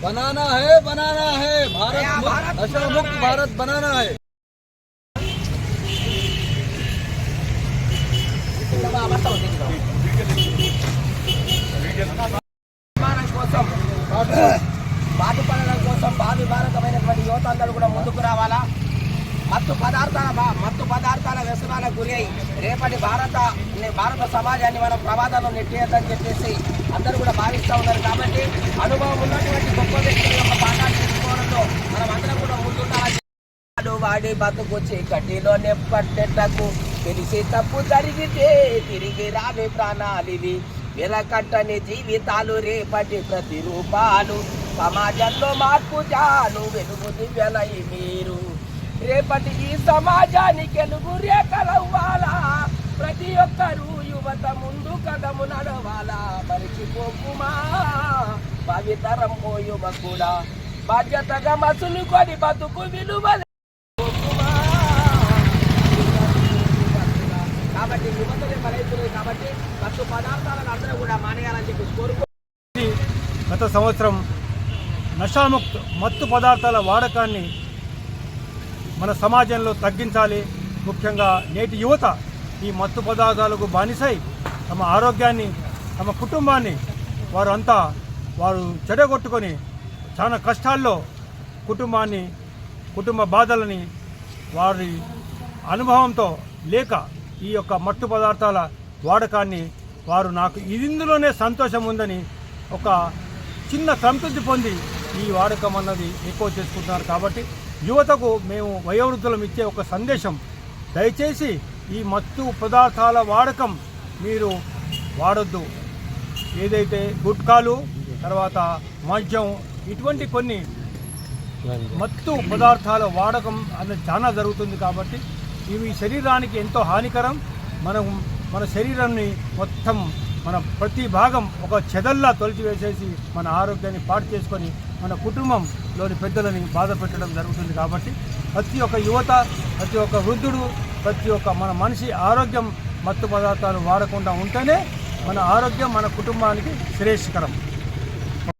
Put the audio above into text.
बनाना है भारत नशा मुक्त भारत बनाना है। బాధపడడం కోసం భావి భారతమైనటువంటి యువత అందరూ కూడా ముందుకు రావాలా. మత్తు పదార్థాల వ్యసనాలకు గురి అయి రేపటి భారత సమాజాన్ని మనం ప్రమాదంలో నెట్టేయద్దని చెప్పేసి అందరూ కూడా భావిస్తూ ఉన్నారు. కాబట్టి అనుభవం ఉన్నటువంటి గొప్ప వ్యక్తుల యొక్క పాఠాలు తీసుకోవడంలో మనం అందరం కూడా ముందుండాలని వాడి బతుకు చీకటిలో నెప్పట్టెట్టకు తెలిసి తప్పు జరిగితే తిరిగి రావే ప్రాణాలివి వెలకట్టని జీవితాలు రేపటి ప్రతిరూపాలు సమాజంలో మార్పు జాను వెలుగు దివ్యలై మీరు రేపటి ఈ సమాజానికి వెలుగు రేఖలవ్వాలా. ప్రతి ఒక్కరూ యువత ముందు కదము నడవాలా. మరిచిపోకుమా భావితరం ఓ యువకుడా బాధ్యతగా మసులుకొని బతుకు విలువలు. కాబట్టి యువతలే బలైతున్నాయి. కాబట్టి మత్తు పదార్థాలను అందరూ కూడా మానేయాలని చెప్పి కోరుకో. గత సంవత్సరం నషాముక్త్ మత్తు పదార్థాల వాడకాన్ని మన సమాజంలో తగ్గించాలి. ముఖ్యంగా నేటి యువత ఈ మత్తు పదార్థాలకు బానిసై తమ ఆరోగ్యాన్ని తమ కుటుంబాన్ని వారు చెడగొట్టుకొని చాలా కష్టాల్లో కుటుంబ బాధలని వారి అనుభవంతో లేక ఈ యొక్క మత్తు పదార్థాల వాడకాన్ని నాకు ఇందులోనే సంతోషం ఉందని ఒక చిన్న సంతృప్తి పొంది ఈ వాడకం అన్నది ఎక్కువ చేసుకుంటున్నారు. కాబట్టి యువతకు మేము వయోవృద్ధులం ఇచ్చే ఒక సందేశం, దయచేసి ఈ మత్తు పదార్థాల వాడకం మీరు వాడొద్దు. ఏదైతే గుట్కాలు తర్వాత మద్యం ఇటువంటి కొన్ని మత్తు పదార్థాల వాడకం అనేది చాలా జరుగుతుంది. కాబట్టి ఇవి శరీరానికి ఎంతో హానికరం. మన శరీరాన్ని మొత్తం మన ప్రతి భాగం ఒక చెదల్లా తొలిచివేసేసి మన ఆరోగ్యాన్ని పాడు చేసుకొని మన కుటుంబంలోని పెద్దలని బాధ పెట్టడం జరుగుతుంది. కాబట్టి ప్రతి ఒక్క యువత, ప్రతి ఒక్క వృద్ధుడు, ప్రతి ఒక్క మన మనిషి ఆరోగ్యం మత్తు పదార్థాలు వాడకుండా ఉంటేనే మన ఆరోగ్యం మన కుటుంబానికి శ్రేయస్కరం.